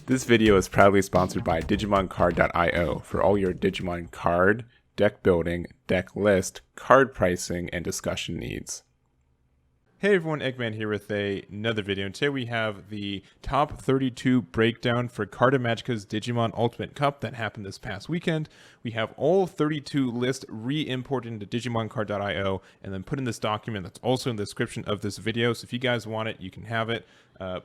This video is proudly sponsored by DigimonCard.io for all your Digimon card, deck building, deck list, card pricing, and discussion needs. Hey everyone, Egman here with another video, and today we have the top 32 breakdown for Carta Magica's Digimon Ultimate Cup that happened this past weekend. We have all 32 lists re-imported into DigimonCard.io and then put in this document that's also in the description of this video, so if you guys want it, you can have it.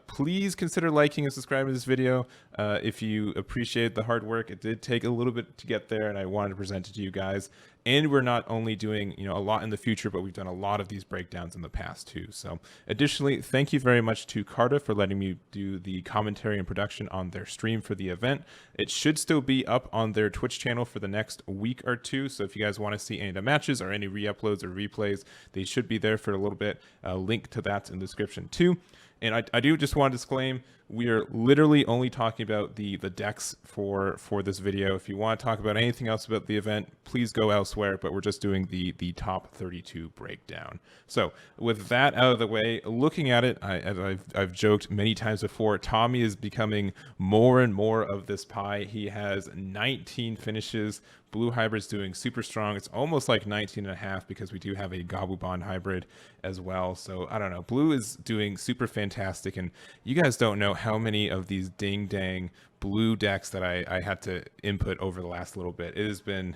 Please consider liking and subscribing to this video if you appreciate the hard work. It did take a little bit to get there, and I wanted to present it to you guys. And we're not only doing a lot in the future, but we've done a lot of these breakdowns in the past too. So additionally, thank you very much to Carta for letting me do the commentary and production on their stream for the event. It should still be up on their Twitch channel for the next week or two. So if you guys want to see any of the matches or any re-uploads or replays, they should be there for a little bit. Link to that's in the description too. And I do just want to disclaim, we are literally only talking about the decks for this video. If you want to talk about anything else about the event, please go elsewhere, but we're just doing the top 32 breakdown. So with that out of the way, looking at it, as I've joked many times before, Tommy is becoming more and more of this pie. He has 19 finishes. Blue Hybrid's doing super strong. It's almost like 19 and a half because we do have a GabuBond hybrid as well. So I don't know. Blue is doing super fantastic. And you guys don't know how many of these ding dang blue decks that I had to input over the last little bit. It has been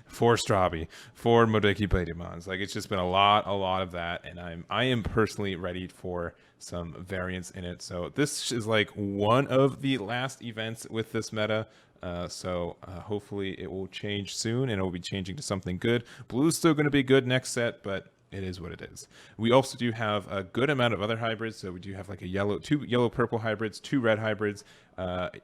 4 Strabi, 4 Modeki Digimons. Like, it's just been a lot of that. And I am personally ready for some variance in it. So this is like one of the last events with this meta. So hopefully it will change soon, and it will be changing to something good. Blue's still going to be good next set, but it is what it is. We also do have a good amount of other hybrids. So we do have like 2 yellow-purple hybrids, 2 red hybrids,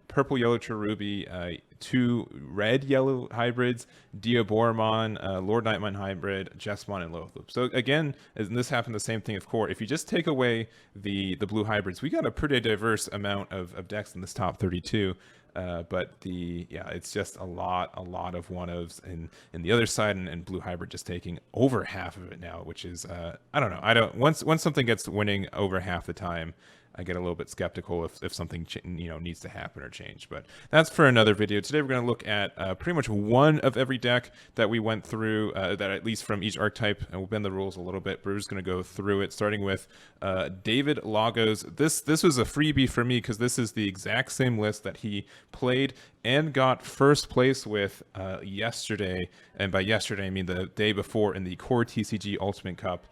purple-yellow Cherubi, 2 red-yellow hybrids, Diaboromon, LordKnightmon hybrid, Jesmon, and Lilith. So again, and this happened the same thing of core. If you just take away the blue hybrids, we got a pretty diverse amount of decks in this top 32. But it's just a lot of one-ofs in the other side, and blue hybrid just taking over half of it now, which is I don't know. Once something gets winning over half the time, I get a little bit skeptical if something needs to happen or change. But that's for another video. Today we're going to look at pretty much one of every deck that we went through, that at least from each archetype, and we'll bend the rules a little bit, but we're just going to go through it, starting with David Lago's. This was a freebie for me because this is the exact same list that he played and got first place with yesterday, and by yesterday I mean the day before, in the Core TCG Ultimate Cup.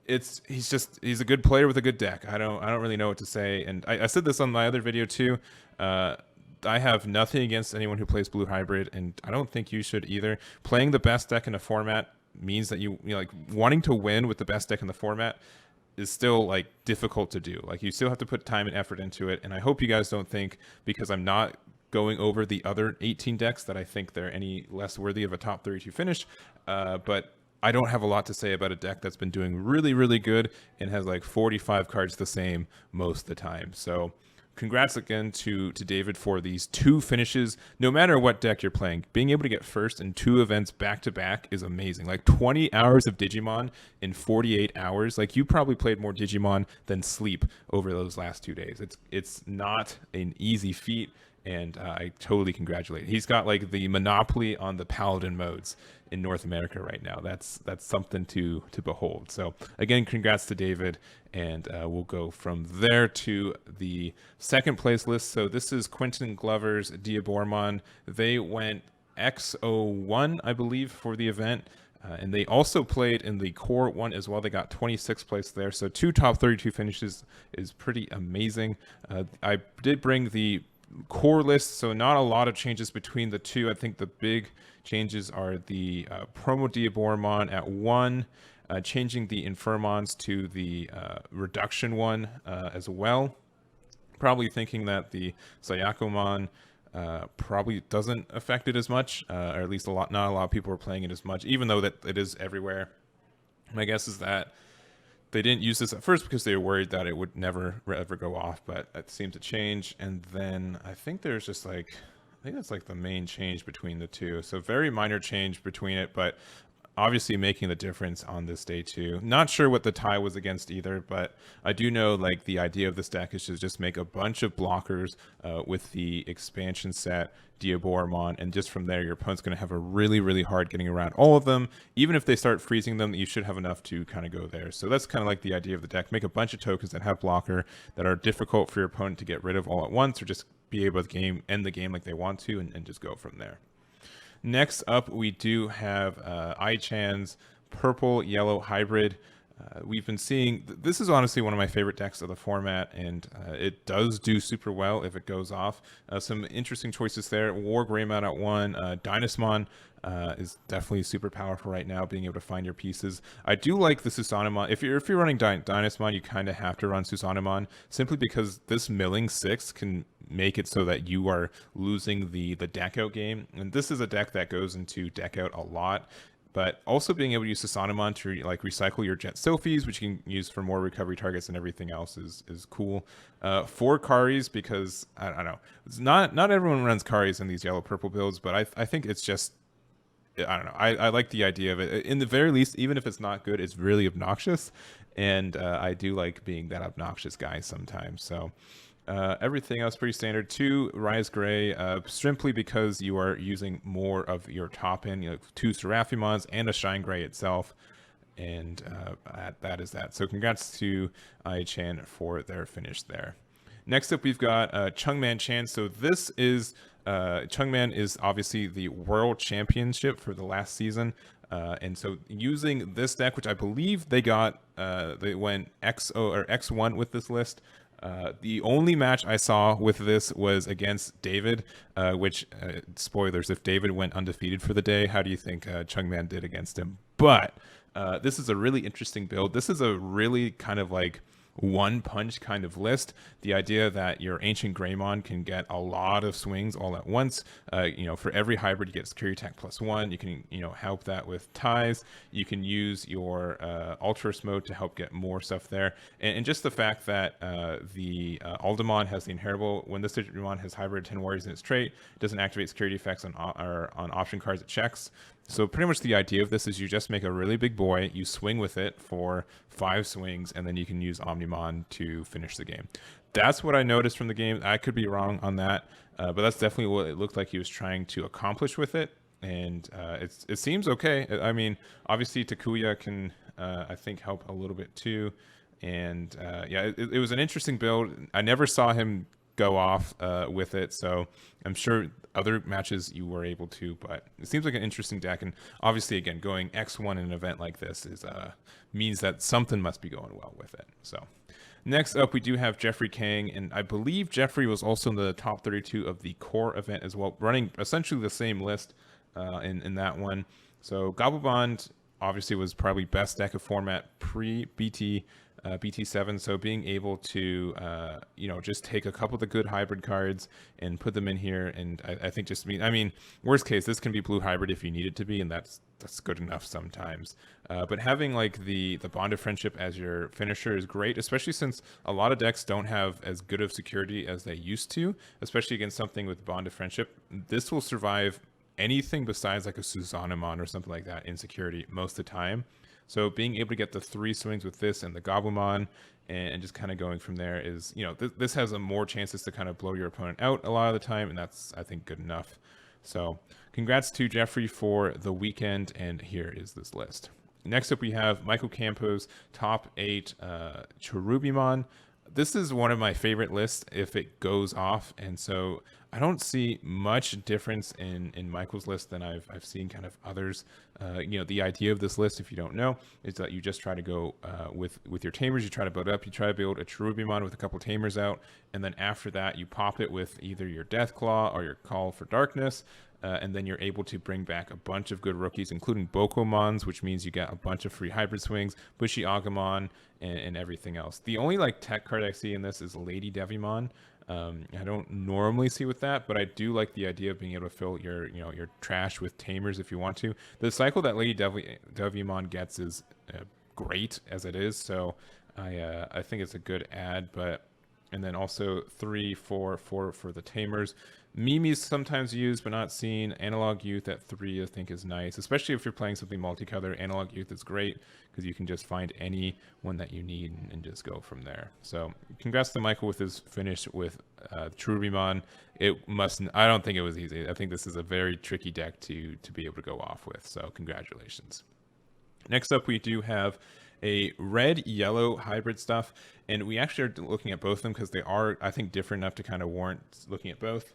He's a good player with a good deck. I don't really know what to say. And I said this on my other video too. I have nothing against anyone who plays blue hybrid, and I don't think you should either. Playing the best deck in a format means that you like wanting to win with the best deck in the format is still like difficult to do. Like, you still have to put time and effort into it. And I hope you guys don't think because I'm not going over the other 18 decks that I think they're any less worthy of a top 32 finish. But I don't have a lot to say about a deck that's been doing really good and has like 45 cards the same most of the time. So congrats again to David for these 2 finishes. No matter what deck you're playing, being able to get first in 2 events back to back is amazing. Like 20 hours of Digimon in 48 hours. Like, you probably played more Digimon than sleep over those last 2 days. It's not an easy feat, and I totally congratulate. He's got like the monopoly on the Paladin modes in North America right now. That's something to behold. So again, congrats to David, and we'll go from there to the second place list. So this is Quentin Glover's Diaboromon. They went X01, I believe, for the event. And they also played in the core one as well. They got 26th place there. So 2 top 32 finishes is pretty amazing. I did bring the core list, so not a lot of changes between the two. I think the big changes are the promo Diaboromon at 1, changing the Infirmons to the reduction one as well. Probably thinking that the Zackery probably doesn't affect it as much, or at least not a lot of people are playing it as much, even though that it is everywhere. My guess is that they didn't use this at first because they were worried that it would never ever go off, but it seemed to change. And then I think there's just like, I think that's like the main change between the two. So very minor change between it, but obviously making the difference on this day too. Not sure what the tie was against either, but I do know like the idea of this deck is to just make a bunch of blockers with the expansion set Diaboromon, and just from there your opponent's going to have a really hard getting around all of them. Even if they start freezing them, you should have enough to kind of go there. So that's kind of like the idea of the deck. Make a bunch of tokens that have blocker that are difficult for your opponent to get rid of all at once, or just be able to end the game like they want to, and just go from there. Next up, we do have Ichan's purple yellow hybrid. We've been seeing, this is honestly one of my favorite decks of the format, and it does do super well if it goes off. Some interesting choices there. War Greymount at 1, Dynasmon is definitely super powerful right now, being able to find your pieces. I do like the Susanamon. If you're running Dynasmon, you kind of have to run Susanamon, simply because this milling 6 can make it so that you are losing the deck out game. And this is a deck that goes into deck out a lot. But also being able to use Susanamon to like recycle your Jet Sophies, which you can use for more recovery targets and everything else, is cool. 4 Karis, because I don't know, it's not everyone runs Karis in these yellow purple builds, but I think it's just, I don't know, I like the idea of it. In the very least, even if it's not good, it's really obnoxious, and I do like being that obnoxious guy sometimes. So everything else pretty standard. 2 Rise Gray, simply because you are using more of your top end, 2 Seraphimons and a Shine Gray itself, and that is that. So congrats to Ai-chan for their finish there. Next up, we've got Chungman Chan. So this is Chungman is obviously the world championship for the last season. And so using this deck, which I believe they got, they went X1 with this list. The only match I saw with this was against David, which, spoilers, if David went undefeated for the day, how do you think Chungman did against him? But this is a really interesting build. This is a really kind of like one punch kind of list. The idea that your Ancient Greymon can get a lot of swings all at once. For every hybrid you get security attack +1. You can help that with ties. You can use your Ultras mode to help get more stuff there, and just the fact that the Aldemon has the inheritable. When this Digimon has hybrid 10 warriors in its trait, it doesn't activate security effects on option cards it checks. So pretty much the idea of this is you just make a really big boy, you swing with it for 5 swings, and then you can use Omnimon to finish the game. That's what I noticed from the game. I could be wrong on that, but that's definitely what it looked like he was trying to accomplish with it, and it seems okay. I mean, obviously Takuya can, I think, help a little bit too, and it was an interesting build. I never saw him go off with it, so I'm sure other matches you were able to, but it seems like an interesting deck. And obviously, again, going X1 in an event like this is means that something must be going well with it. So next up, we do have Jeffrey Kang, and I believe Jeffrey was also in the top 32 of the core event as well, running essentially the same list in that one. So GabuBond obviously was probably best deck of format pre-BT. BT7, so being able to just take a couple of the good hybrid cards and put them in here, and I think worst case, this can be blue hybrid if you need it to be, and that's good enough sometimes. But having like the Bond of Friendship as your finisher is great, especially since a lot of decks don't have as good of security as they used to, especially against something with Bond of Friendship. This will survive anything besides like a Susanamon or something like that in security most of the time. So being able to get the 3 swings with this and the GabuBond and just kind of going from there is, this has more chances to kind of blow your opponent out a lot of the time, and that's, I think, good enough. So congrats to Jeffrey for the weekend, and here is this list. Next up, we have Mykael Campos, top 8 Cherubimon. This is one of my favorite lists if it goes off, and so I don't see much difference in Mykael's list than I've seen kind of others. The idea of this list, if you don't know, is that you just try to go with your tamers. You try to build up. You try to build a Cherubimon with a couple tamers out, and then after that, you pop it with either your Deathclaw or your Call for Darkness. And then you're able to bring back a bunch of good rookies, including Bokomons, which means you get a bunch of free hybrid swings, Bushy Agumon, and everything else. The only tech card I see in this is Lady Devimon. I don't normally see with that, but I do like the idea of being able to fill your trash with tamers if you want to. The cycle that Lady Devimon gets is great as it is, so I think it's a good add. And then also 3, 4, 4 for the tamers. Mimi's sometimes used but not seen. Analog Youth at 3 I think is nice, especially if you're playing something multicolor. Analog Youth is great because you can just find any one that you need and just go from there. So congrats to Mykael with his finish with Cherubimon. I don't think it was easy. I think this is a very tricky deck to be able to go off with. So congratulations. Next up, we do have a red-yellow hybrid stuff, and we actually are looking at both of them because they are, I think, different enough to kind of warrant looking at both.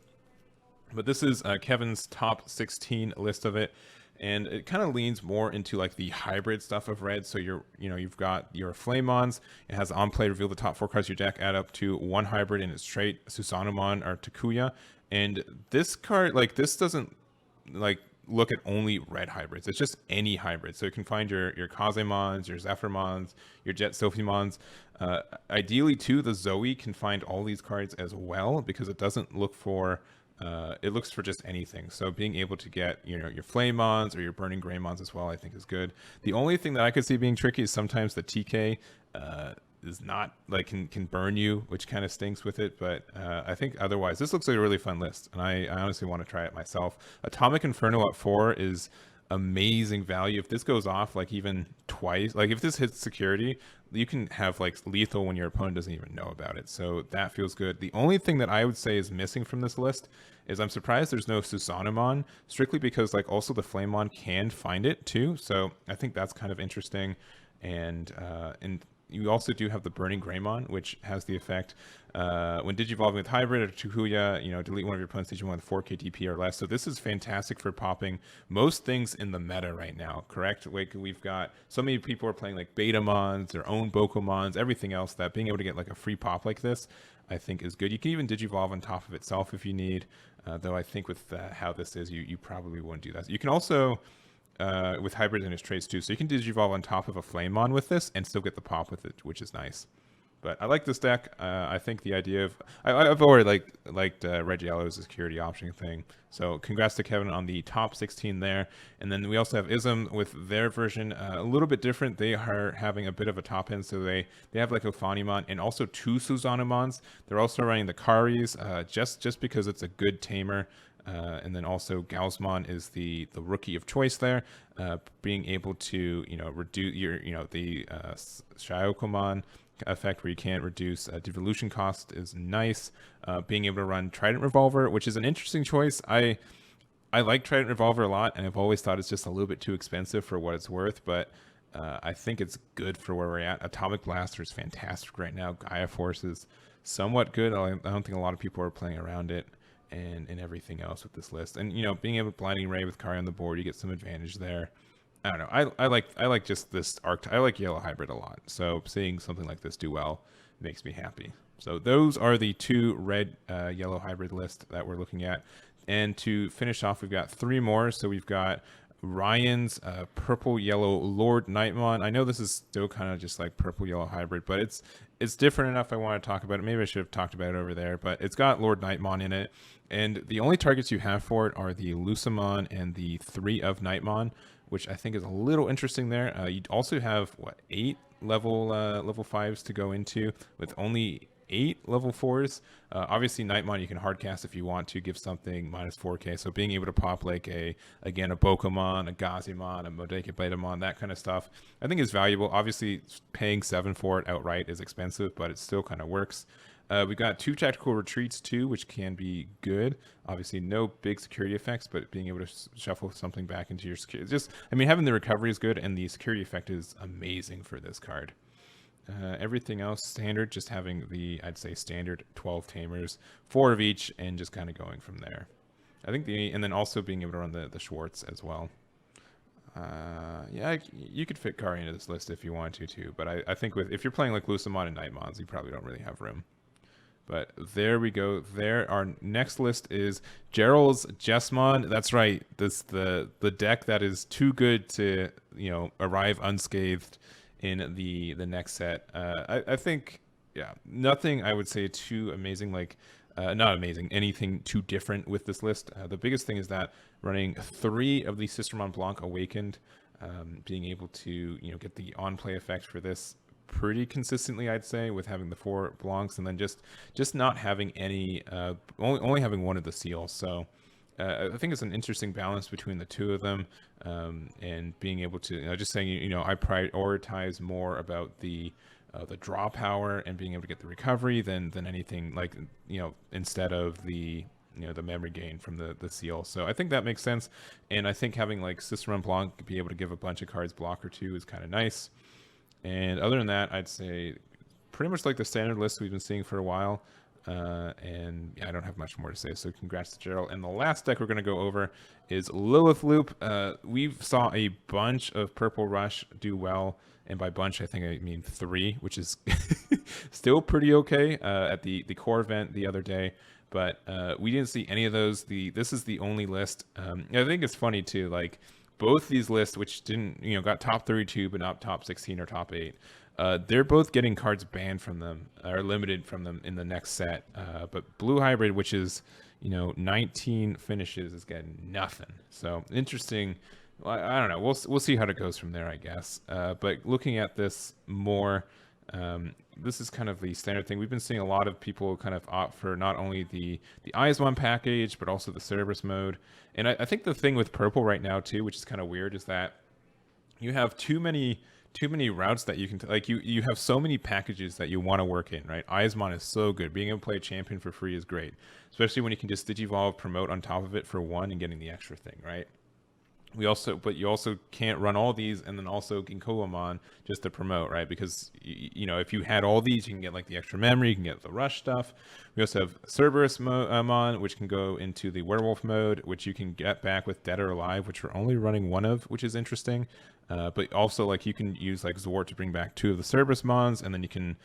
But this is Kevin's top 16 list of it, and it kind of leans more into like the hybrid stuff of red. So you've got your Flamemons. It has on play reveal the top 4 cards of your deck, add up to 1 hybrid in its trait, Susanomon or Takuya. And this card, like this doesn't like look at only red hybrids. It's just any hybrid. So you can find your Kazemons, your Zephyrmons, your Jet Sophimons. Ideally too, the Zoe can find all these cards as well because it doesn't look for it looks for just anything. So being able to get your Flamemons or your Burning Greymons as well, I think is good. The only thing that I could see being tricky is sometimes the TK is not like can burn you, which kind of stinks with it. But I think otherwise this looks like a really fun list, and I honestly want to try it myself. Atomic Inferno at 4 is amazing value. If this goes off like even twice, like if this hits security, you can have like lethal when your opponent doesn't even know about it. So that feels good. The only thing that I would say is missing from this list is I'm surprised there's no Susanomon, strictly because like also the Flamemon can find it too. So I think that's kind of interesting. And you also do have the Burning Greymon, which has the effect when digivolving with hybrid or Takuya, delete one of your opponent's Digimon with 4k DP or less. So this is fantastic for popping most things in the meta right now, correct? Like we've got so many people are playing like Betamons, their own Bokomons, everything else, that being able to get like a free pop like this, I think is good. You can even digivolve on top of itself if you need, though I think with how this is, you probably wouldn't do that. You can also with hybrids in his traits too. So you can digivolve on top of a Flamemon with this and still get the pop with it, which is nice. But I like this deck. I think the idea of I've already liked red yellow as a security option thing. So congrats to Kevin on the top 16 there. And then we also have Issam with their version a little bit different. They are having a bit of a top end, so they have like a Ophanimon and also 2 Susanomons. They're also running the Karis just because it's a good tamer. And then also Gaussmon is the rookie of choice there, being able to reduce your the Shiokomon effect where you can't reduce devolution cost is nice. Being able to run Trident Revolver, which is an interesting choice. I like Trident Revolver a lot, and I've always thought it's just a little bit too expensive for what it's worth, but I think it's good for where we're at. Atomic Blaster is fantastic right now. Gaia Force is somewhat good. I don't think a lot of people are playing around it. And everything else with this list, and being able to Blinding Ray with Kari on the board, you get some advantage there. I don't know. I like just this archetype. I like yellow hybrid a lot, so seeing something like this do well makes me happy. So those are the 2 red yellow hybrid lists that we're looking at. And to finish off, we've got 3 more. So we've got Ryan's purple yellow LordKnightmon. I know this is still kind of just like purple yellow hybrid, but it's different enough I want to talk about it. Maybe I should have talked about it over there, but it's got LordKnightmon in it, and the only targets you have for it are the Lucamon and the 3 of Knightmon, which I think is a little interesting there. You also have 8 level 5s to go into with only 8 level 4s. Obviously Knightmon you can hardcast if you want to, give something minus 4k, so being able to pop like a Bokomon, a Gazimon, a Modeke Betamon, that kind of stuff I think is valuable. Obviously paying 7 for it outright is expensive, but it still kind of works. We got 2 tactical retreats too, which can be good. Obviously no big security effects, but being able to shuffle something back into your security, having the recovery is good, and the security effect is amazing for this card. Everything else standard, just having I'd say standard 12 tamers, 4 of each, and just kind of going from there. I think and then also being able to run the Schwartz as well. Yeah, you could fit Kari into this list if you want to too, but I think if you're playing like Lucamon and Knightmons, you probably don't really have room. But there we go. Our next list is Jerrell's Jesmon. That's right. The deck that is too good to arrive unscathed in the next set. I think, yeah, nothing I would say too amazing, like not amazing, anything too different with this list. The biggest thing is that running 3 of the Sister Mont Blanc Awakened, being able to get the on play effect for this pretty consistently, I'd say, with having the 4 Blancs and then just not having any, only having one of the seals. So I think it's an interesting balance between the two of them, and being able to, just saying, I prioritize more about the draw power and being able to get the recovery than anything, like, instead of the the memory gain from the seal. So I think that makes sense, and I think having like Cicerone Blanc be able to give a bunch of cards block or 2 is kind of nice. And other than that, I'd say pretty much like the standard list we've been seeing for a while. And yeah, I don't have much more to say, so congrats to Jerrell. And the last deck we're going to go over is Lilith Loop. We've saw a bunch of Purple Rush do well, and by bunch I think I mean 3, which is still pretty okay at the core event the other day. But we didn't see any of those. This is the only list. I think it's funny too, like both these lists, which didn't, got top 32 but not top 16 or top 8. They're both getting cards banned from them, or limited from them in the next set. But Blue Hybrid, which is, 19 finishes, is getting nothing. So interesting. I don't know. We'll see how it goes from there, I guess. But looking at this more, this is kind of the standard thing. We've been seeing a lot of people kind of opt for not only the Issam package, but also the Cerberus mode. And I think the thing with Purple right now too, which is kind of weird, is that you have too many routes that you can you have so many packages that you want to work in, right? Issam is so good. Being able to play a champion for free is great, especially when you can just Digivolve, promote on top of it for 1 and getting the extra thing, right? But you also can't run all these and then also GabuBond just to promote, right? Because if you had all these, you can get like the extra memory, you can get the rush stuff. We also have Cerberus Mon, which can go into the werewolf mode, which you can get back with Dead or Alive, which we're only running 1 of, which is interesting. But also like you can use like Zwart to bring back 2 of the Cerberus Mons, and then you can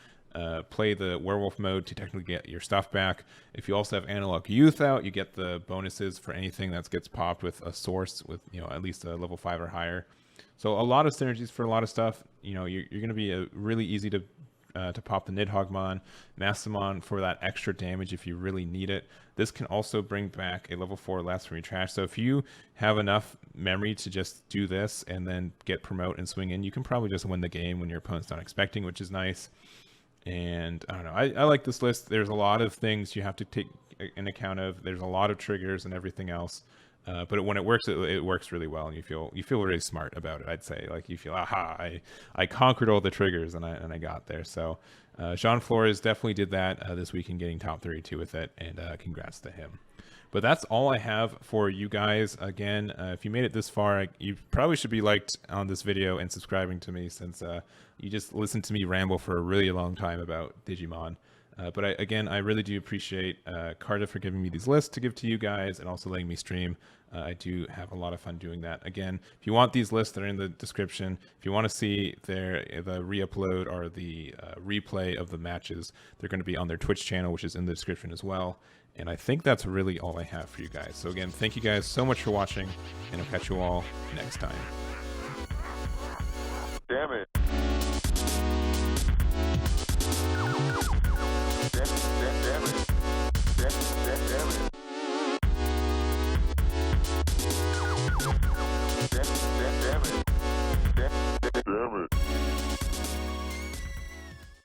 play the werewolf mode to technically get your stuff back. If you also have Analog Youth out, you get the bonuses for anything that gets popped with a source with at least a level 5 or higher. So a lot of synergies for a lot of stuff. You're going to be really easy to pop the Nidhoggmon, Massamon for that extra damage if you really need it. This can also bring back a level 4 last from your trash. So if you have enough memory to just do this and then get promote and swing in, you can probably just win the game when your opponent's not expecting, which is nice. And I don't know, I like this list. There's a lot of things you have to take in account of. There's a lot of triggers and everything else. But when it works, it works really well, and you feel really smart about it. I'd say, like, you feel, aha, I conquered all the triggers and I got there. So Jean Flores definitely did that this weekend, getting top 32 with it, and congrats to him. But that's all I have for you guys. Again, if you made it this far, you probably should be liked on this video and subscribing to me, since you just listened to me ramble for a really long time about Digimon. But I really do appreciate Carta for giving me these lists to give to you guys, and also letting me stream. I do have a lot of fun doing that. Again, if you want these lists, they're in the description. If you want to see the re-upload or the replay of the matches, they're going to be on their Twitch channel, which is in the description as well. And I think that's really all I have for you guys. So again, thank you guys so much for watching, and I'll catch you all next time. Damn it.